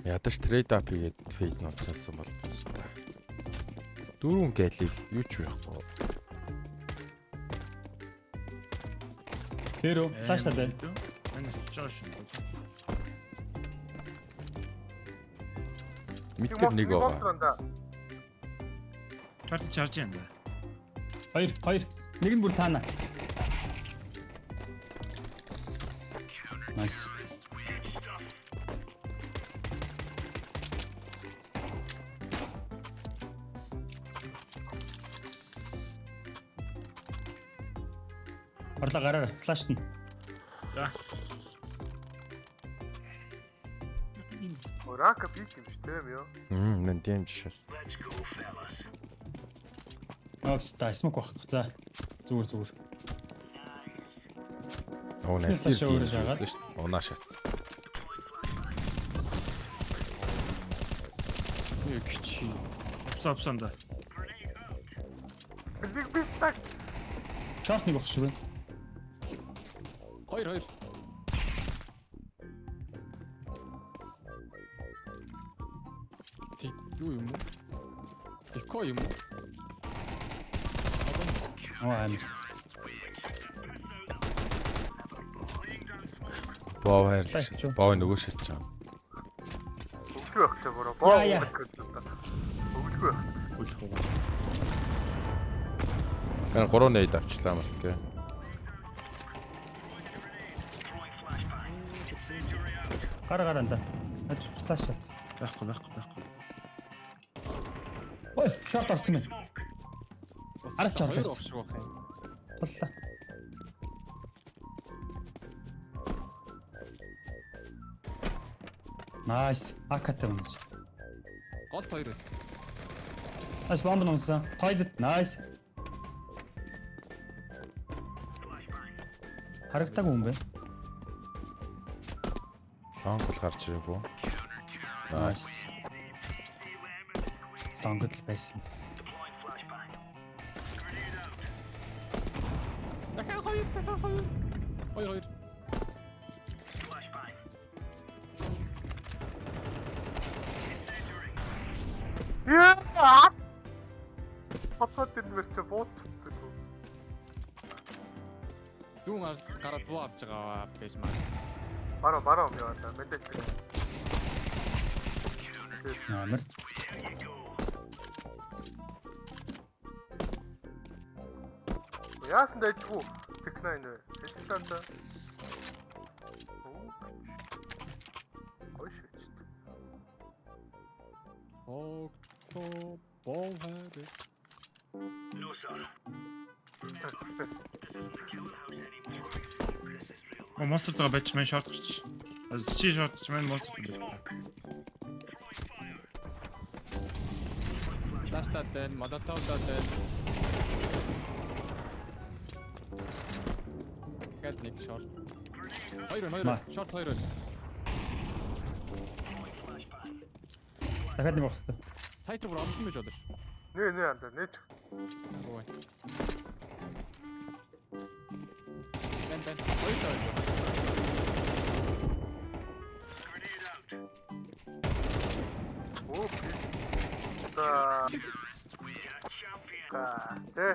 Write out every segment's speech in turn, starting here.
Ядаж трейд ап хийгээд фейд нуцсан бол бас та. 4 галил юу ч байхгүй. Хэро флаш та байна. Энэ чиж шин. Мэдэр нэг байгаа. Чарж яана. Хоёр. Нэг нь бүр цаана. Nice. Орлоо гараа флашт нь. За. Рака пик юм шүү дээ ёо. Мен дэмжшээс. Опс та смок баг. За. Зүгээр. Оо нэстэр шүү дээ. Унаа шатс. Кичи. Апсанда. Нэг бистак. Шорт нэг баг шүү байна. Хоёр. Тэг юу юм уу? Эко юм уу? Амир. Боо хайрлаа. Боо нөгөө шатч байгаа. Өгөхгүй байх ч бороо. Боо. Өгөхгүй байх. Хэн 3 нейд авчлаа бас гэ. Гараа энэ. Флаш шат. Байхгүй. Ой, шорт орсон юм. Араас ч орлоо. Шүү байх юм. Туллаа. Nice. Акат юм. Гол хоёр байсан. Ас бомб нунсан. Тойлет. Nice. Харагтаагүй юм бэ? Лонгл гарч ирээгүй. Nice. Лонгл байсан. Дахиад хоёр. Яа! Папад инверч боотцсон. Зүүн гараад буу авч байгаа пэйж маань. Бараа яваа. Мэдээ. Амар. Яасан дайдгүй технайн вэ? Технайтаа. Ой шít. Боо хайр. Монстр байгаа байж мен шорт гарч. Чи шорт ч мен монстр. Флаш та байна, молотов та байна. Гэт нэг шорт. Хоёр. Шорт хоёр. Дахиад нэг багстай. Сайт руу орсон байж болно шүү. Нэ андаа нэж. Ой. Бэн. Хоёр. Окей. Тэ.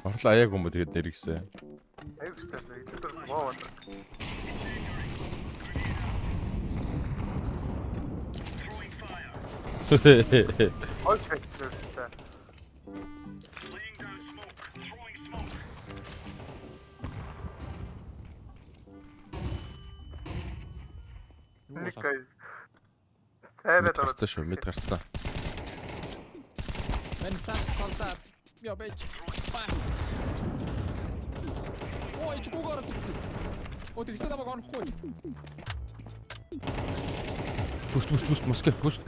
Орлоо аяг юм уу тэгээд нэргсэн. Аюустай идэлтэрс боо. Ой шатстай. Никайс. Сайраад Гарцсан шүү, мэд гарцсан. Мен флаш цолдаа. Яа бэж. Ой, чугаараа тэгсэн. Оо тэгсэн намайг онохгүй. Пуст, москев, пуст.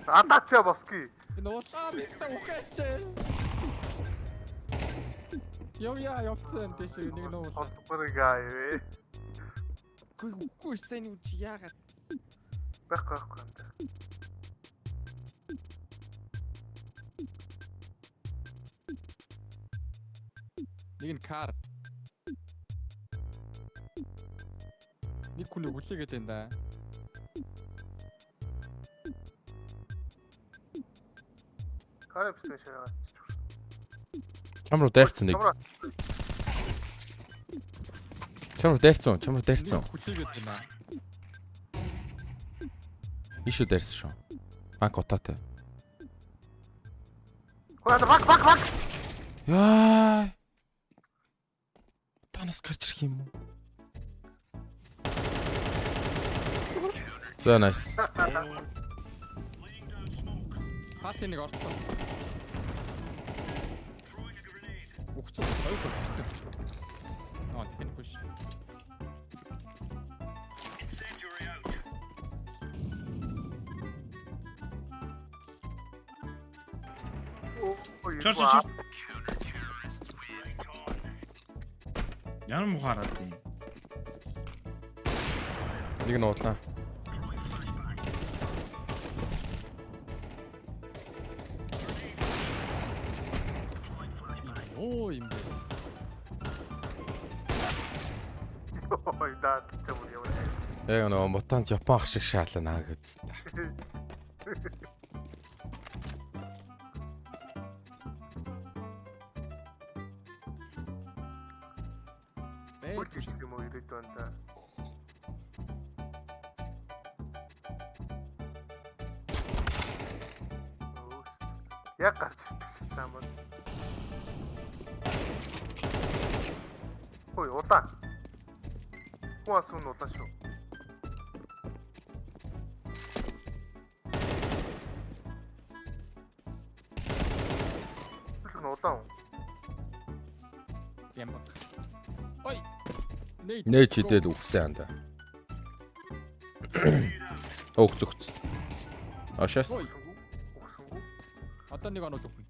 Атача боски. Энэ улаан бистэ ухаач. Явцсан тийш нэг нөө. Хосборгай. Гүйс сайн үуч яагаад Байхгүй. нэг нь кар Нэг хүнийг хүлээгээд байна да. Карапс шагаа. Чамруу дайрцсан нэг. Чамруу дайрцсан. Хүлээгээд байна. Ишүү дайрсан шүү. Банк утаатай. Бак. Яа. Танаас гарч ирэх юм уу? За nice. Хаалт нэг орцсон. Ухцсан. Хоёулаа. Тэхний push. Шорт. Яна мухараад юм. Нэг нь уудлаа. Оо юм бэ. Ой даа чам уу яа. Яг нөгөө мутант Япон ах шиг шаална гэсэн та. Үгүй юм уу ирээд байна да. Яг гарч ирдэг шин цаам бол. Ой удаа. Хуас нь удаа шүү. Удаа. Ямбак. Ой. Нээж идэл үхсэн анда. Өгцөгц. Ашаас. Өгсөнгүү. Одоо нэг онол өгнө.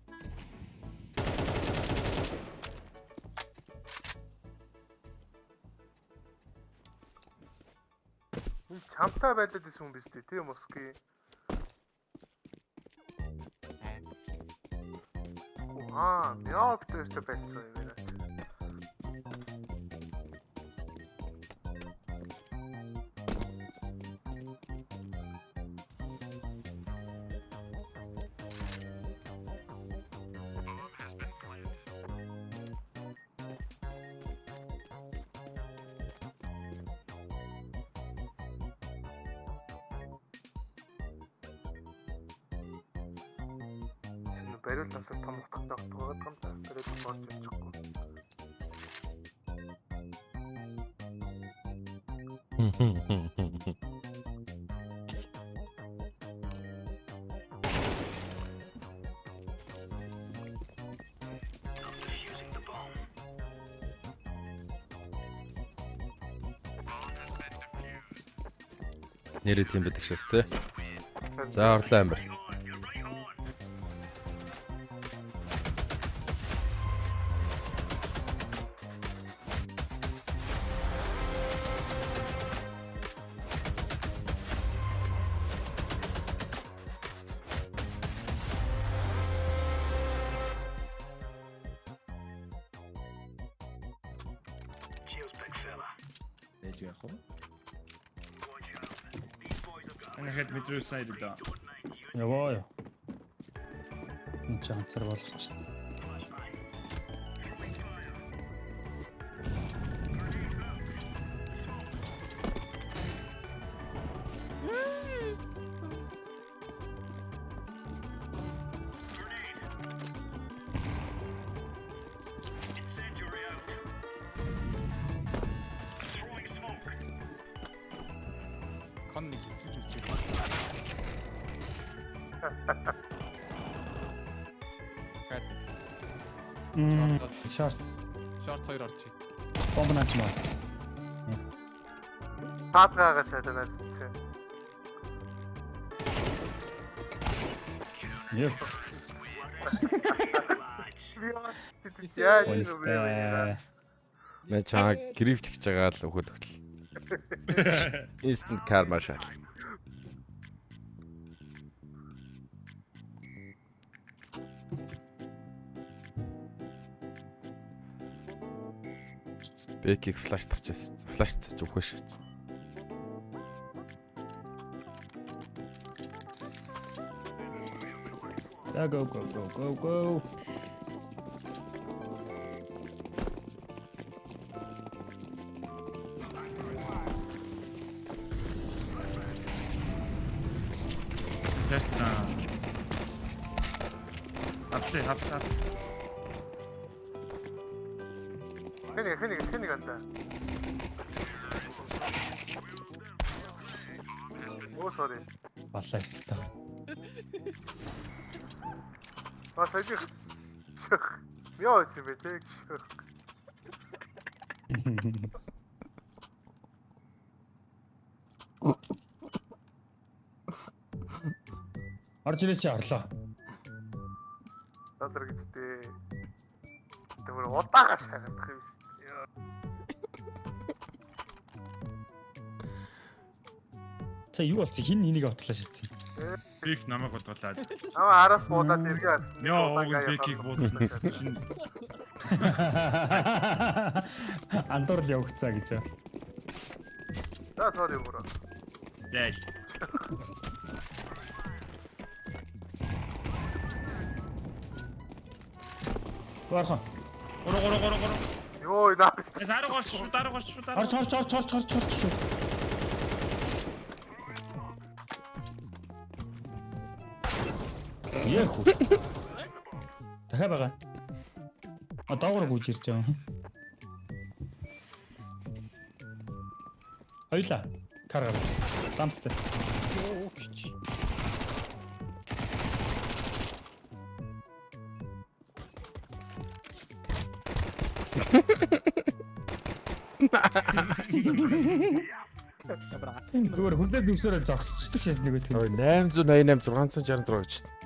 Чамтай байдлаад исэн юм биз дээ тийм Москви. Яа битэртэй байцсан юм байна. Бариулаас том утгатай байгаа юм да. Бариул болж явчихгүй. Нэрээ тийм байдаг шээс те. За орлоо амир. Ээж яах вэ? Анахад метро сайд да. Яваа. Энд ч анцар болгоч. Кон нэг хэсэг зүсээ. Шорт. Шорт 2 орж ий. Бомб наач маа. Таатгаагаас шатанаад чи. Яа. Яа юу вэ? Мэ чаа грифт гэж байгаа л өгөхөд өгтөл. Instant karma шал. Бэкийг флаштчихсан. Флашцаж өгөх шээч. Go go go go go. Тэрцэн. Апси. Хэнийг андаа. Оо sorry. Балаа ёстой. Саяг. Яа юм бэ тэг. Орж ирээ чи орлоо. Надар гэжтэй. Тэр удаага шахагдах юм шүү. За юу болсон? Хин энийг отлоо шатсан. Бик намайг бодуулаад. Намаа араас буудаад эргээ харсан. Яа, бикийг буудсан чинь. Андуурл явагцаа гэж ба. За sorry бро. Яа. Вархан. Гoro. Йоо, нааст. Зараг голч шүү. Орч. Яах вэ? Дахиад байгаа. Доогоор гүйж ирж байгаа. Хоёлаа. Каргаас. Дамстер. Йоо гэж. Зүгээр хүлээд зүсээрээ зогсчихдаг шээс нэг үү. 888 666 гэж.